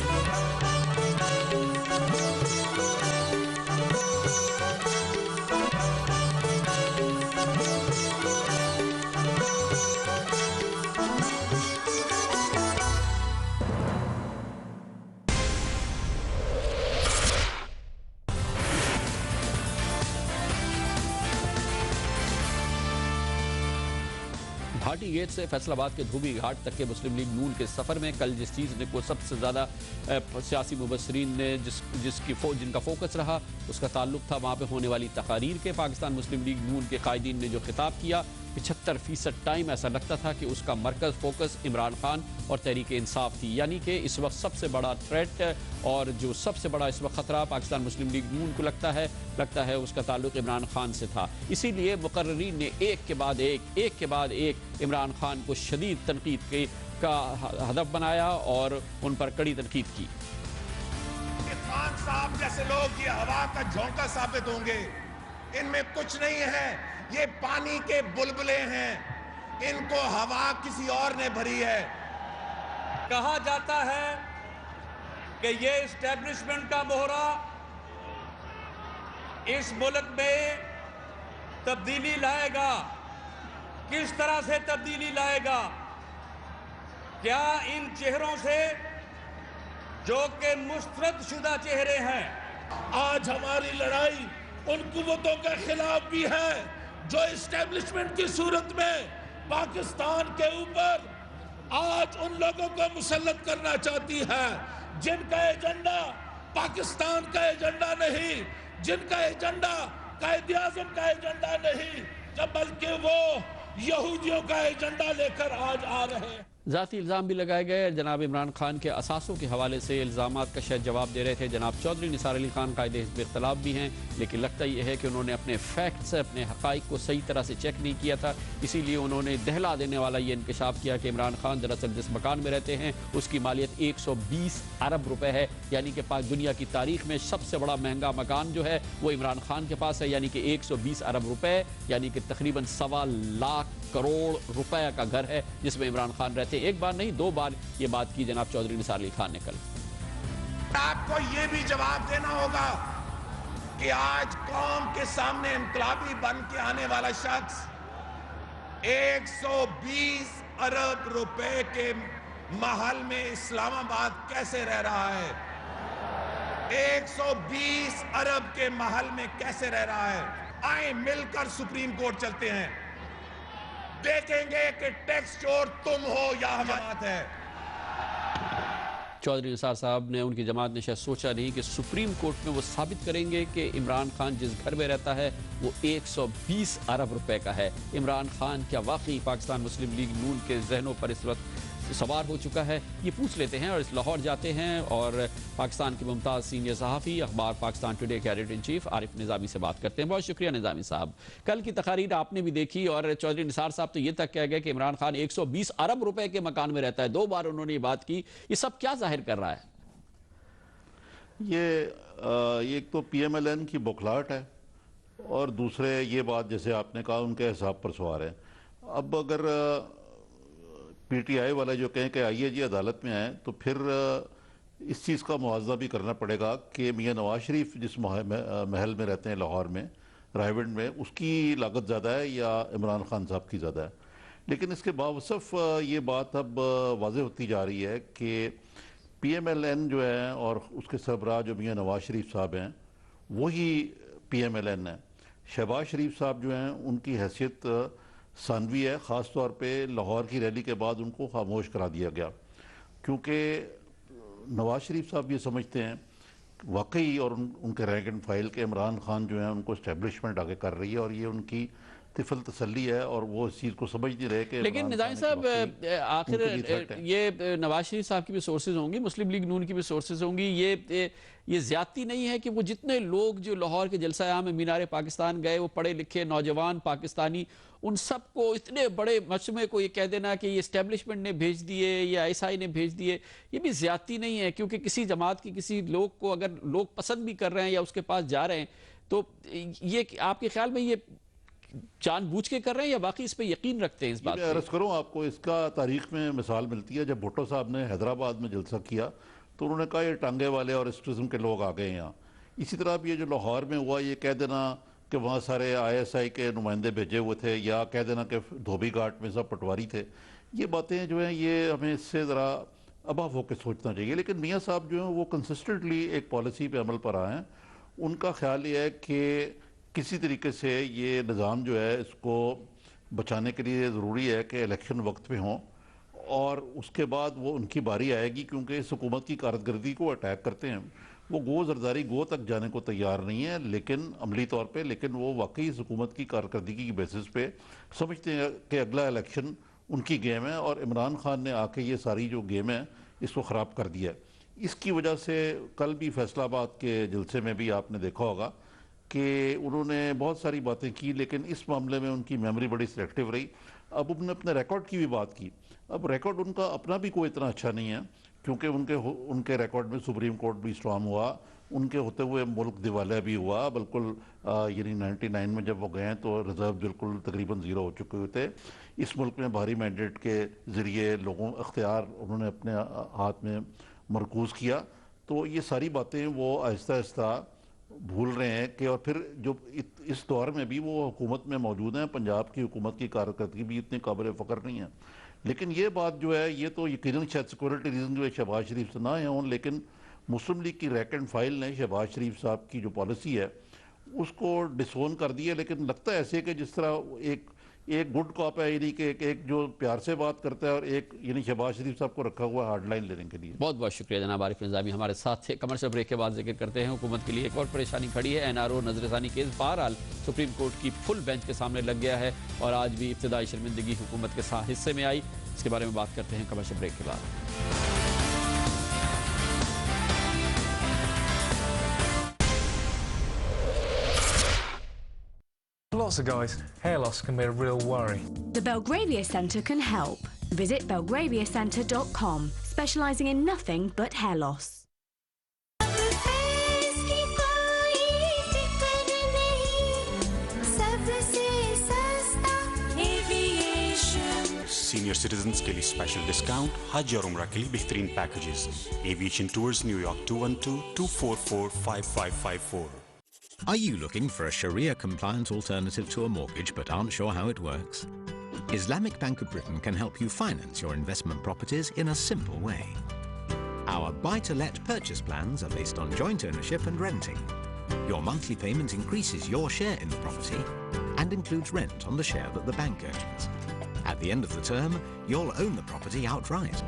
घाटी गेट से फैसलाबाद के धोबी घाट तक के मुस्लिम लीग नून के सफ़र में कल जिस चीज़ को सबसे ज़्यादा सियासी मुबसरीन ने जिनका फोकस रहा उसका ताल्लुक था वहाँ पे होने वाली तकारीर के। पाकिस्तान मुस्लिम लीग नून के कायदीन ने जो खिताब किया, 75% टाइम ऐसा लगता था कि उसका मरकज़ फोकस इमरान खान और तहरीक इंसाफ थी, यानी कि इस वक्त सबसे बड़ा थ्रेट और जो सबसे बड़ा इस वक्त ख़तरा पाकिस्तान मुस्लिम लीग नून को लगता है उसका ताल्लुक इमरान खान से था। इसीलिए मुकर्रीरीन ने एक के बाद एक इमरान खान को शदीद तनकीद का हदफ बनाया और उन पर कड़ी तनकीद की। खान साहब जैसे लोग ये हवा का झोंका साबित होंगे, इनमें कुछ नहीं है, ये पानी के बुलबुले हैं, इनको हवा किसी और ने भरी है। कहा जाता है कि ये एस्टेब्लिशमेंट का मोहरा इस मुल्क में तब्दीली लाएगा। किस तरह से तब्दीली लाएगा? क्या इन चेहरों से जो कि मुस्तरद शुदा चेहरे हैं? आज हमारी लड़ाई उन कुव्वतों के खिलाफ भी है जो एस्टेब्लिशमेंट की सूरत में पाकिस्तान के ऊपर आज उन लोगों को मुसल्लत करना चाहती है जिनका एजेंडा पाकिस्तान का एजेंडा नहीं, जिनका एजेंडा कायदे-ए-आज़म का एजेंडा नहीं, बल्कि वो यहूदियों का एजेंडा लेकर आज आ रहे हैं। ज़ाती इल्ज़ाम भी लगाए गए। जनाब इमरान खान के असासों के हवाले से इल्ज़ामात का शायद जवाब दे रहे थे जनाब चौधरी निसार अली खान। कायदे हिज़्ब इख्तिलाफ भी हैं, लेकिन लगता यह है कि उन्होंने अपने फैक्ट्स, अपने हक़ाइक़ को सही तरह से चेक नहीं किया था। इसीलिए उन्होंने दहला देने वाला ये इंकशाफ किया कि इमरान खान दरअसल जिस मकान में रहते हैं उसकी मालियत 120 अरब रुपये है, यानी कि दुनिया की तारीख में सबसे बड़ा महंगा मकान जो है वो इमरान खान के पास है, यानी कि 120 अरब रुपये, यानी कि तकरीबन 1.25 लाख करोड़ रुपए का घर है जिसमें इमरान खान रहते। एक बार नहीं 2 बार ये बात की जनाब चौधरी निसार अली खान ने कल। आपको ये भी जवाब देना होगा कि आज कौम के सामने इनकलाबी बन के आने वाला शख्स 120 अरब रुपए के महल में इस्लामाबाद कैसे रह रहा है? 120 अरब के महल में कैसे रह रहा है? आए मिलकर सुप्रीम कोर्ट चलते हैं, देखेंगे कि टैक्स चोर तुम हो या जमात है। चौधरी निसार साहब ने, उनकी जमात ने शायद सोचा नहीं कि सुप्रीम कोर्ट में वो साबित करेंगे कि इमरान खान जिस घर में रहता है वो 120 अरब रुपए का है। इमरान खान क्या वाकई पाकिस्तान मुस्लिम लीग नून के जहनों पर इस वक्त सवार हो चुका है, ये पूछ लेते हैं और इस लाहौर जाते हैं और पाकिस्तान के मुमताज़ सीनियर सहाफ़ी अखबार पाकिस्तान टुडे के एडिटर इन चीफ आरिफ निज़ामी से बात करते हैं। बहुत शुक्रिया निज़ामी साहब। कल की तकारीर आपने भी देखी और चौधरी निसार साहब तो ये तक कह गए कि इमरान खान 120 अरब रुपए के मकान में रहता है। 2 बार उन्होंने ये बात की। ये सब क्या जाहिर कर रहा है? ये एक तो PMLN की बौखलाहट है और दूसरे ये बात जैसे आपने कहा उनके हिसाब पर सवार है। अब अगर PTI वाले जो कहें कि आइए जी अदालत में आए तो फिर इस चीज़ का मुआवजा भी करना पड़ेगा कि मियाँ नवाज शरीफ जिस महल में रहते हैं लाहौर में रायविंड में, उसकी लागत ज़्यादा है या इमरान खान साहब की ज़्यादा है। लेकिन इसके बावजूद ये बात अब वाज़ेह होती जा रही है कि PMLN जो है और उसके सरबराह जो मियाँ नवाज शरीफ साहब हैं वही PMLN है। शहबाज शरीफ साहब जो हैं उनकी हैसियत सानवी है, ख़ास तौर पे लाहौर की रैली के बाद उनको खामोश करा दिया गया क्योंकि नवाज शरीफ साहब ये समझते हैं वाकई और उनके रैंक एंड फाइल के इमरान खान जो है उनको इस्टेब्लिशमेंट आगे कर रही है और ये उनकी तिफल तसल्ली है और वो इस चीज़ को समझ नहीं रहे कि। लेकिन निज़ामी साहब आखिर ये नवाज शरीफ साहब की भी सोर्सेज होंगी, मुस्लिम लीग नून की भी सोर्सेज होंगी, ये ज्यादती नहीं है कि वो जितने लोग जो लाहौर के जलसा आम में मीनार पाकिस्तान गए वो पढ़े लिखे नौजवान पाकिस्तानी, उन सबको इतने बड़े मजमे को ये कह देना कि ये इस्टेब्लिशमेंट ने भेज दिए या ISI ने भेज दिए, ये भी ज्यादती नहीं है? क्योंकि किसी जमात की किसी लोग को अगर लोग पसंद भी कर रहे हैं या उसके पास जा रहे हैं तो ये आपके ख्याल में ये जानबूझ के कर रहे हैं या बाकी इस पे यकीन रखते हैं? इस बात मैं अर्ज करूं आपको, इसका तारीख में मिसाल मिलती है। जब भुट्टो साहब ने हैदराबाद में जलसा किया तो उन्होंने कहा ये टांगे वाले और इस किस्म के लोग आ गए यहाँ। इसी तरह अब ये जो लाहौर में हुआ, ये कह देना कि वहाँ सारे ISI के नुमाइंदे भेजे हुए थे या कह देना कि धोबी घाट में सब पटवारी थे, ये बातें जो हैं ये हमें इससे ज़रा अबाव होकर सोचना चाहिए। लेकिन मियाँ साहब जो हैं वो कंसिस्टेंटली एक पॉलिसी पे अमल पर आए हैं। उनका ख्याल ये है कि किसी तरीके से ये निज़ाम जो है इसको बचाने के लिए ज़रूरी है कि इलेक्शन वक्त पे हों और उसके बाद वो उनकी बारी आएगी क्योंकि इस हुकूमत की कारकर्दगी को अटैक करते हैं। वो गो जरदारी गो तक जाने को तैयार नहीं है लेकिन अमली तौर पे, लेकिन वो वाकई इस हुकूमत की कारकर्दगी की बेसिस पे समझते हैं कि अगला इलेक्शन उनकी गेम है और इमरान खान ने आके ये सारी जो गेम है इसको ख़राब कर दिया है। इसकी वजह से कल भी फैसलाबाद के जलसे में भी आपने देखा होगा कि उन्होंने बहुत सारी बातें की लेकिन इस मामले में उनकी मेमोरी बड़ी सिलेक्टिव रही। अब उन्होंने अपने रिकॉर्ड की भी बात की। अब रिकॉर्ड उनका अपना भी कोई इतना अच्छा नहीं है क्योंकि उनके रिकॉर्ड में सुप्रीम कोर्ट भी स्ट्रॉन्ग हुआ, उनके होते हुए मुल्क दिवालिया भी हुआ बिल्कुल, यानी 99 में जब वो गए तो रिजर्व बिल्कुल तकरीबन ज़ीरो हो चुके हुए थे। इस मुल्क में भारी मैंडेट के ज़रिए लोगों अख्तियार उन्होंने अपने हाथ में मरकूज़ किया। तो ये सारी बातें वो आहिस्ता आहिस्ता भूल रहे हैं कि, और फिर जो इस दौर में भी वो हुकूमत में मौजूद हैं, पंजाब की हुकूमत की कारकर्दगी भी इतनी काबिल फ़ख्र नहीं है। लेकिन ये बात जो है ये तो यकीनन शायद सिक्योरिटी रीज़न जो है शहबाज शरीफ से ना आए हों, लेकिन मुस्लिम लीग की रैंक एंड फाइल ने शहबाज शरीफ साहब की जो पॉलिसी है उसको डिसोन कर दिया। लेकिन लगता है ऐसे कि जिस तरह एक गुड कॉप है, यानी कि एक जो प्यार से बात करता है और एक यानी शहबाज शरीफ साहब को रखा हुआ हार्ड लाइन लेने के लिए। बहुत बहुत शुक्रिया जनाब आरिफ निज़ामी हमारे साथ थे। कमर्शियल ब्रेक के बाद जिक्र करते हैं हुकूमत के लिए एक और परेशानी खड़ी है। NRO नजरसानी केस बहरहाल सुप्रीम कोर्ट की फुल बेंच के सामने लग गया है और आज भी इब्तिदाई शर्मिंदगी हुकूमत के साथ हिस्से में आई। इसके बारे में बात करते हैं कमर्शियल ब्रेक के बाद। Lots of guys, hair loss can be a real worry. The Belgravia Centre can help. Visit belgraviacentre.com, specialising in nothing but hair loss. Senior citizens के लिए स्पेशल डिस्काउंट, हज और उम्रा के लिए बेहतरीन packages. Aviation tours New York 212-244-5554। Are you looking for a Sharia-compliant alternative to a mortgage but aren't sure how it works? Islamic Bank of Britain can help you finance your investment properties in a simple way. Our buy-to-let purchase plans are based on joint ownership and renting. Your monthly payment increases your share in the property and includes rent on the share that the bank owns. At the end of the term, you'll own the property outright.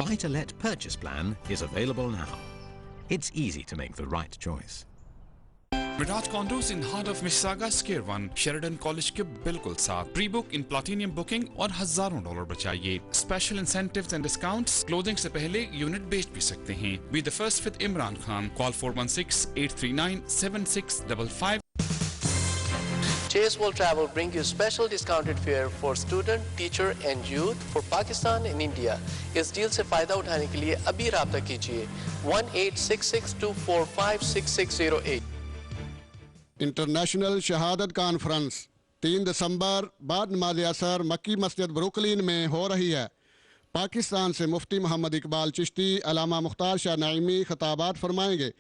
Buy-to-let purchase plan is available now. It's easy to make the right choice. Miraj Condos in heart of Mississauga Square 1, Sheridan College के बिल्कुल साथ। Pre book in platinum booking और हजारों dollar बचाइए। Special incentives and discounts, closing से पहले unit बेच भी सकते हैं। Be the first with Imran Khan. Call 416-839-7655. Chase World Travel bring you special discounted fare for student, teacher and youth for Pakistan and India. इस deal से फायदा उठाने के लिए अभी राब्ता कीजिए 1866245668। इंटरनेशनल शहादत कॉन्फ्रेंस 3 दिसंबर बाद नमाज असर मक्की मस्जिद ब्रुकलिन में हो रही है। पाकिस्तान से मुफ्ती मोहम्मद इकबाल चिश्ती, अलामा मुख्तार शाह नईमी खिताबात फरमाएंगे।